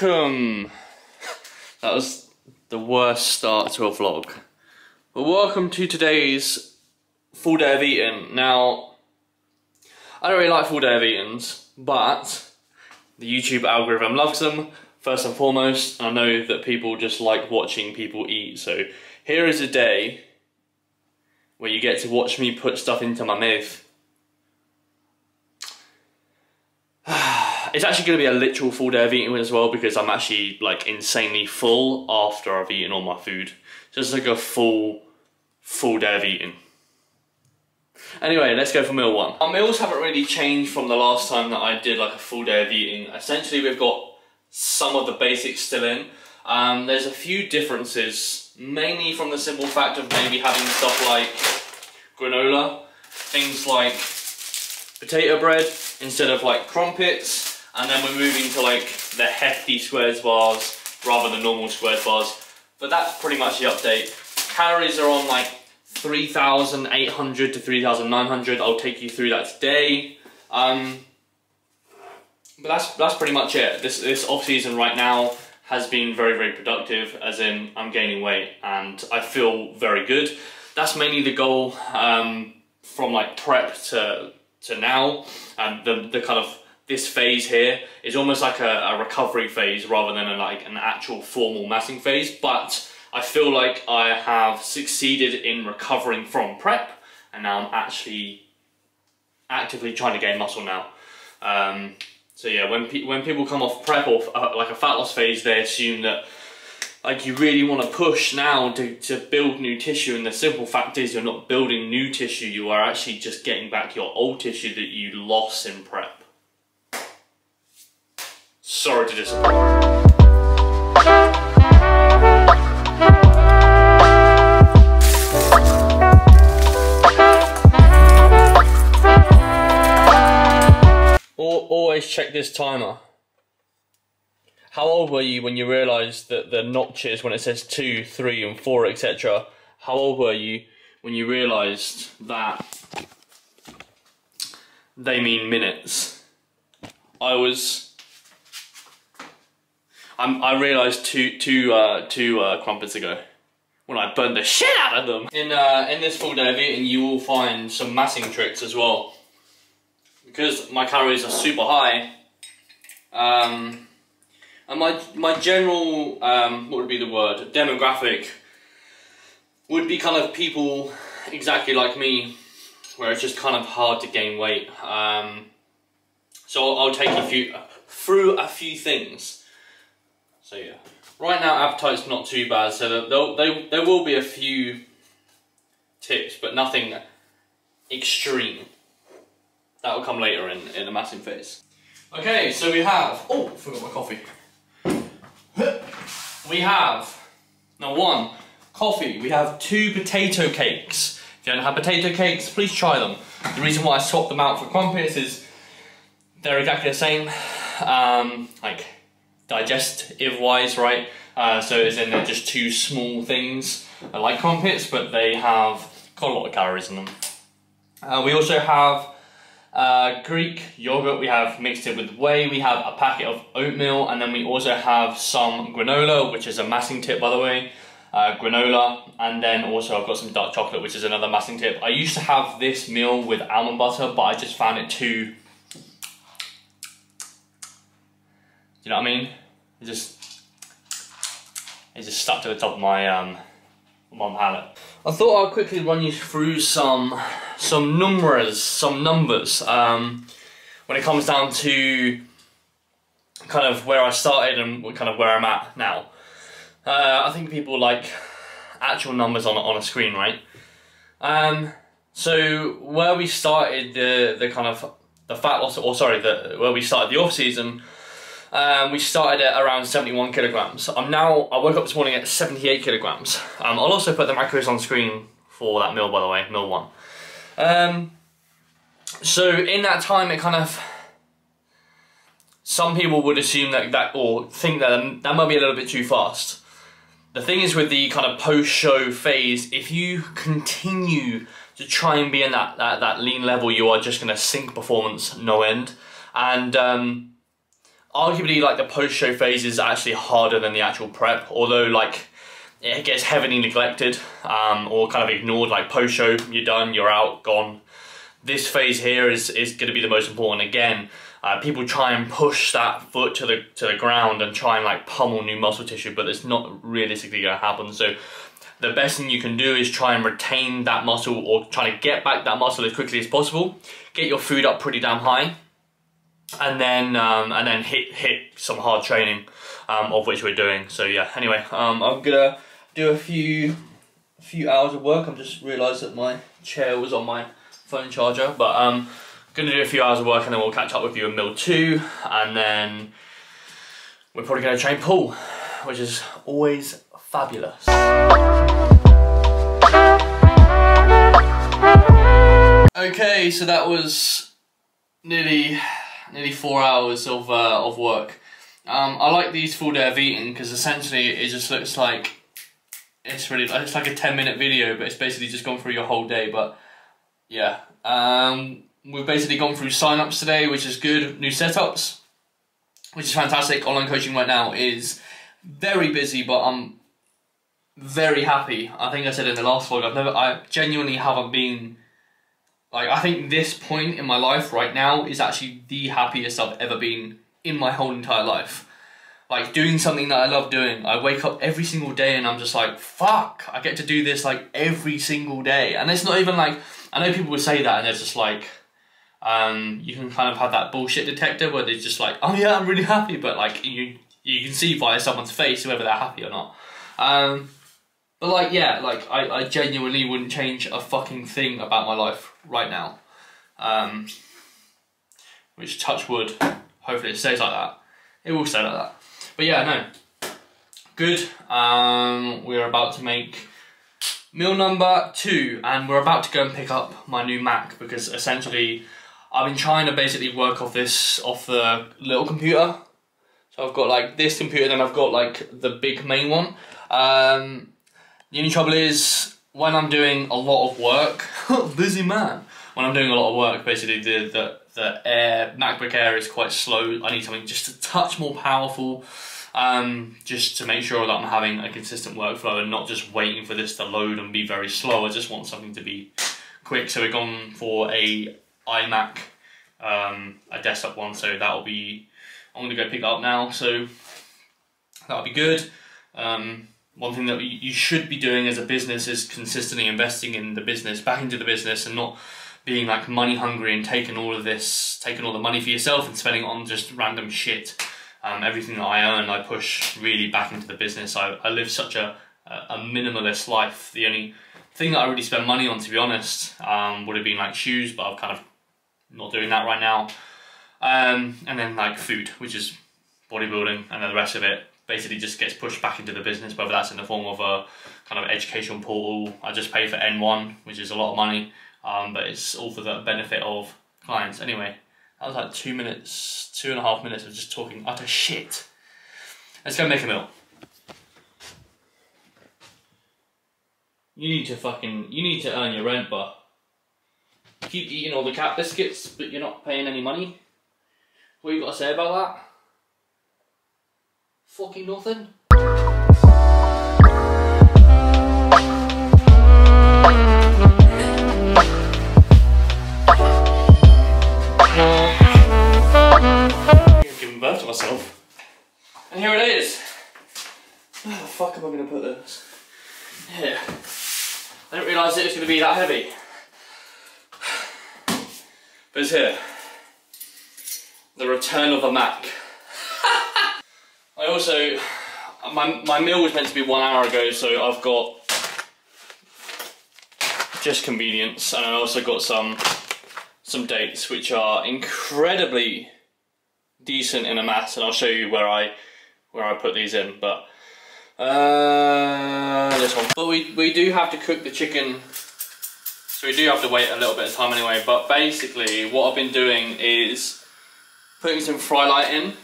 Welcome! That was the worst start to a vlog. But welcome to today's full day of eating. Now, I don't really like full day of eatings, but the YouTube algorithm loves them, first and foremost. I know that people just like watching people eat, so here is a day where you get to watch me put stuff into my mouth. It's actually going to be a literal full day of eating as well, because I'm actually like insanely full after I've eaten all my food. Just like a full day of eating. Anyway, let's go for meal one. Our meals haven't really changed from the last time that I did like a full day of eating. Essentially, we've got some of the basics still in. There's a few differences, mainly from the simple fact of maybe having stuff like granola, things like potato bread instead of like crumpets. And then we're moving to like the hefty squares bars rather than normal squares bars. But that's pretty much the update. Calories are on like 3,800 to 3,900. I'll take you through that today. But that's pretty much it. This off season right now has been very, very productive, as in I'm gaining weight and I feel very good. That's mainly the goal from like prep to now. And the kind of this phase here is almost like a recovery phase rather than an actual formal massing phase, but I feel like I have succeeded in recovering from prep, and now I'm actually actively trying to gain muscle now. So yeah, when people come off prep or like a fat loss phase, they assume that like you really want to push now to build new tissue, and the simple fact is you're not building new tissue, you are actually just getting back your old tissue that you lost in prep. Sorry to disappoint. Always check this timer. How old were you when you realised that the notches, when it says 2, 3 and 4, etc. How old were you when you realised that they mean minutes? I realised two crumpets ago when I burned the shit out of them. In this full day of eating, you will find some massing tricks as well. Because my calories are super high, and my general, what would be the word, demographic, would be kind of people exactly like me, where it's just kind of hard to gain weight. So I'll take you through a few things. So yeah, right now appetite's not too bad, so there will be a few tips, but nothing extreme. That will come later in the massing phase. Okay, so we have, oh, I forgot my coffee. We have, number 1, coffee. We have 2 potato cakes. If you don't have potato cakes, please try them. The reason why I swapped them out for crumpets is they're exactly the same, like digestive wise, right? So as in they're just 2 small things like crumpets, but they have got a lot of calories in them. We also have Greek yogurt. We have mixed it with whey. We have a packet of oatmeal, and then we also have some granola, which is a massing tip, by the way. Granola, and then also I've got some dark chocolate, which is another massing tip. I used to have this meal with almond butter, but I just found it too, you know what I mean? It just stuck to the top of my palate. I thought I'd quickly run you through some numbers when it comes down to kind of where I started and kind of where I'm at now. I think people like actual numbers on a screen, right? So where we started the kind of the fat loss, or sorry, where we started the off season, we started at around 71 kilograms. I woke up this morning at 78 kilograms. I'll also put the macros on screen for that meal, by the way, meal 1. So in that time, it kind of, some people would assume or think that might be a little bit too fast. The thing is, with the kind of post-show phase, if you continue to try and be in that lean level, you are just going to sink performance no end. And arguably like the post-show phase is actually harder than the actual prep, although like it gets heavily neglected or kind of ignored. Like post-show, you're done, you're out, gone. This phase here is going to be the most important. Again, people try and push that foot to the ground and try and like pummel new muscle tissue, but it's not realistically going to happen. So the best thing you can do is try and retain that muscle, or try to get back that muscle as quickly as possible. Get your food up pretty damn high, and then hit some hard training, of which we're doing. So yeah. Anyway, I'm gonna do a few hours of work. I've just realised that my chair was on my phone charger, but gonna do a few hours of work, and then we'll catch up with you in Mill 2, and then we're probably gonna train pull, which is always fabulous. Okay, so that was nearly 4 hours of work. I like these full day of eating because essentially it just looks like it's like a 10-minute video, but it's basically just gone through your whole day. But yeah, we've basically gone through sign-ups today, which is good. New setups, which is fantastic. Online coaching right now is very busy, but I'm very happy. I think I said in the last vlog, I genuinely haven't been, like, I think this point in my life right now is actually the happiest I've ever been in my whole entire life. Like, doing something that I love doing. I wake up every single day and I'm just like, fuck, I get to do this like every single day. And it's not even like, I know people would say that and they're just like, you can kind of have that bullshit detector where they're just like, oh yeah, I'm really happy, but like you can see via someone's face whether they're happy or not. But like, yeah, like I genuinely wouldn't change a fucking thing about my life right now. Which, touch wood, hopefully it stays like that. It will stay like that. But yeah, no, good. We're about to make meal number 2, and we're about to go and pick up my new Mac, because essentially I've been trying to basically work off the little computer. So I've got like this computer, then I've got like the big main one. The only trouble is, when I'm doing a lot of work, busy man. When I'm doing a lot of work, basically the MacBook Air is quite slow. I need something just a touch more powerful, just to make sure that I'm having a consistent workflow and not just waiting for this to load and be very slow. I just want something to be quick. So we've gone for a iMac, a desktop one. So that'll be, I'm gonna go pick it up now. So that'll be good. One thing that you should be doing as a business is consistently investing in the business, back into the business, and not being like money hungry and taking all the money for yourself and spending it on just random shit. Everything that I earn, I push really back into the business. I live such a minimalist life. The only thing that I really spend money on, to be honest, would have been like shoes, but I'm kind of not doing that right now. And then like food, which is bodybuilding, and then the rest of it basically just gets pushed back into the business, whether that's in the form of a kind of educational portal. I just pay for N1, which is a lot of money, but it's all for the benefit of clients. Anyway, that was like 2.5 minutes of just talking utter shit. Let's go make a meal. You need to earn your rent, but keep eating all the cat biscuits, but you're not paying any money. What you got to say about that? Fucking nothing. I'm giving birth to myself. And here it is. Where the fuck am I going to put this? Here. I didn't realise it was going to be that heavy. But it's here. The return of the Mac. I also, my meal was meant to be 1 hour ago, so I've got just convenience, and I also got some dates which are incredibly decent in a mass, and I'll show you where I put these in. But this one. But we do have to cook the chicken, so we do have to wait a little bit of time anyway. But basically, what I've been doing is putting some fry light in.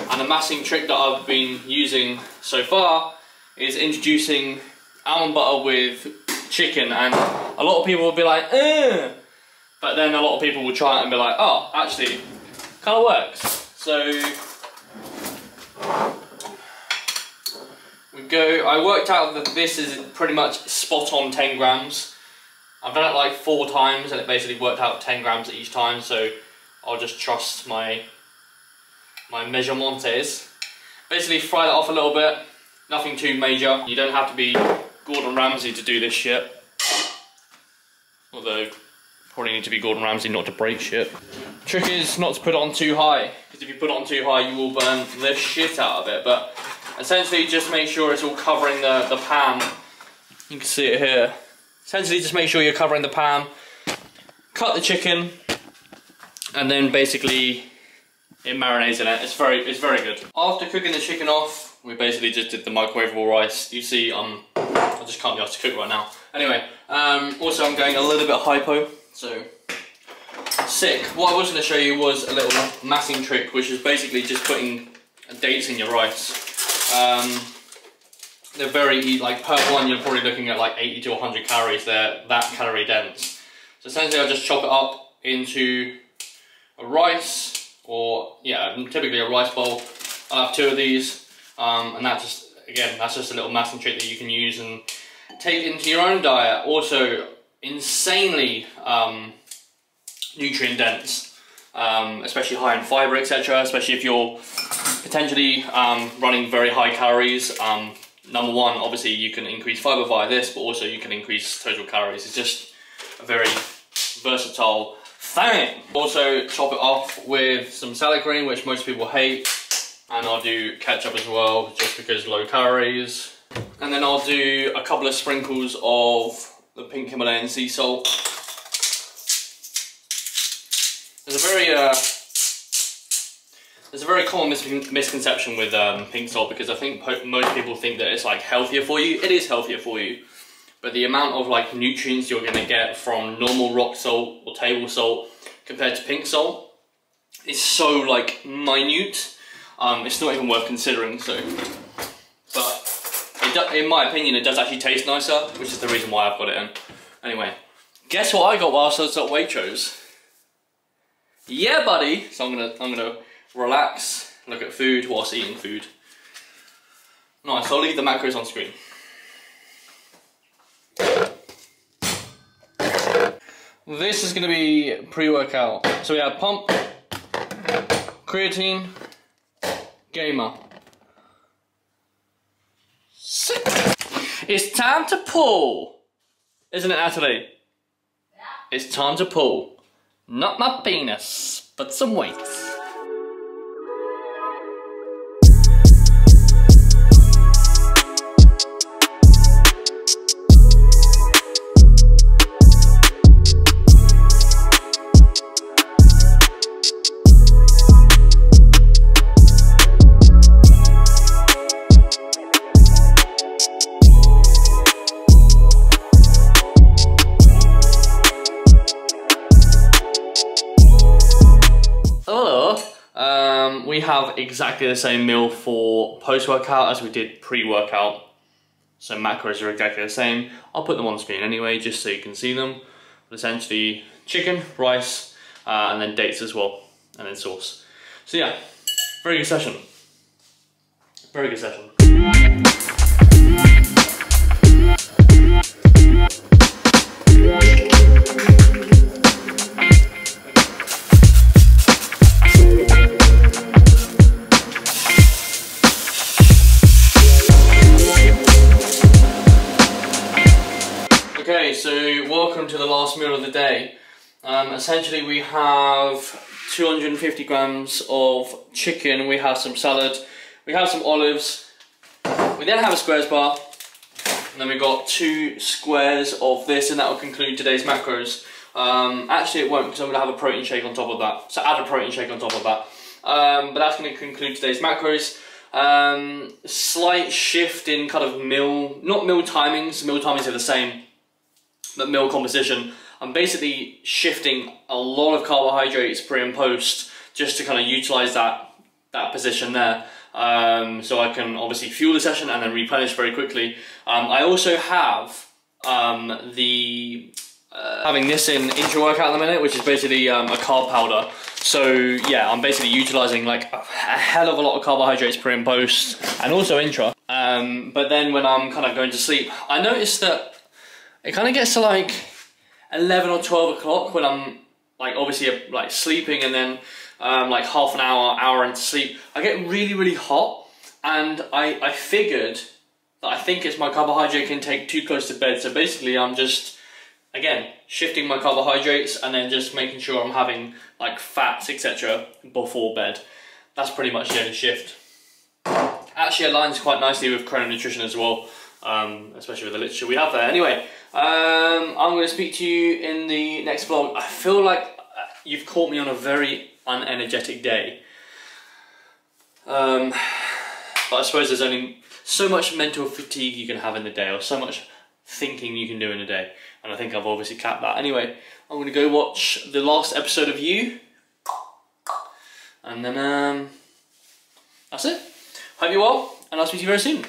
And the massing trick that I've been using so far is introducing almond butter with chicken, and a lot of people will be like, ugh! But then a lot of people will try it and be like, oh, actually, kind of works. So We go. I worked out that this is pretty much spot on 10 grams. I've done it like 4 times and it basically worked out 10 grams each time, so I'll just trust my measurements. Basically fry that off a little bit, nothing too major. You don't have to be Gordon Ramsay to do this shit. Although, probably need to be Gordon Ramsay not to break shit. Trick is not to put it on too high, because if you put it on too high you will burn the shit out of it. But essentially just make sure it's all covering the pan. You can see it here. Essentially just make sure you're covering the pan. Cut the chicken, and then basically it marinates in it. It's very good. After cooking the chicken off, we basically just did the microwavable rice. You see, I just can't be asked to cook right now. Anyway, also I'm going a little bit hypo, so sick. What I was going to show you was a little massing trick, which is basically just putting dates in your rice. They're very easy. Like per one, you're probably looking at like 80 to 100 calories. They're that calorie dense. So essentially, I just chop it up into a rice. Or yeah, typically a rice bowl. I'll have 2 of these, and that's just a little massing trick that you can use and take into your own diet. Also, insanely nutrient dense, especially high in fibre, etc. Especially if you're potentially running very high calories. Number one, obviously you can increase fibre via this, but also you can increase total calories. It's just a very versatile thing. Also chop it off with some salad green, which most people hate, and I'll do ketchup as well, just because low calories. And then I'll do a couple of sprinkles of the pink Himalayan sea salt. There's a very common misconception with pink salt, because I think most people think that it's like healthier for you. It is healthier for you. But the amount of like nutrients you're going to get from normal rock salt or table salt compared to pink salt is so like minute, it's not even worth considering. So, but in my opinion, it does actually taste nicer, which is the reason why I've got it in. Anyway, guess what I got whilst I was at Waitrose? Yeah, buddy. So I'm gonna relax, look at food whilst eating food. Nice. I'll leave the macros on screen. This is going to be pre-workout. So we have pump, creatine, gamer. Sick. It's time to pull, isn't it, Natalie? Yeah. It's time to pull. Not my penis, but some weights. We have exactly the same meal for post-workout as we did pre-workout. So macros are exactly the same. I'll put them on screen anyway, just so you can see them. But essentially, chicken, rice, and then dates as well, and then sauce. So yeah, very good session. Very good session. Okay, so welcome to the last meal of the day. Essentially we have 250 grams of chicken, we have some salad, we have some olives, we then have a squares bar, and then we got 2 squares of this, and that will conclude today's macros. Actually it won't, because I'm going to have a protein shake on top of that, so add a protein shake on top of that. But that's going to conclude today's macros. Slight shift in kind of not meal timings are the same, but meal composition. I'm basically shifting a lot of carbohydrates pre and post just to kind of utilize that position there, so I can obviously fuel the session and then replenish very quickly. I also have having this in intra-workout at the minute, which is basically a carb powder. So yeah, I'm basically utilising like a hell of a lot of carbohydrates pre and post, and also intra. But then when I'm kind of going to sleep, I noticed that it kind of gets to like 11 or 12 o'clock when I'm like obviously like sleeping, and then like half an hour into sleep, I get really hot, and I figured that I think it's my carbohydrate intake too close to bed. So basically I'm just, again, shifting my carbohydrates and then just making sure I'm having like fats, etc. before bed. That's pretty much the only shift. Actually aligns quite nicely with chrono nutrition as well, especially with the literature we have there. Anyway, I'm going to speak to you in the next vlog. I feel like you've caught me on a very unenergetic day. But I suppose there's only so much mental fatigue you can have in the day, or so much thinking you can do in a day. And I think I've obviously capped that. Anyway, I'm going to go watch the last episode of You. And then, that's it. Hope you're well, and I'll speak to you very soon.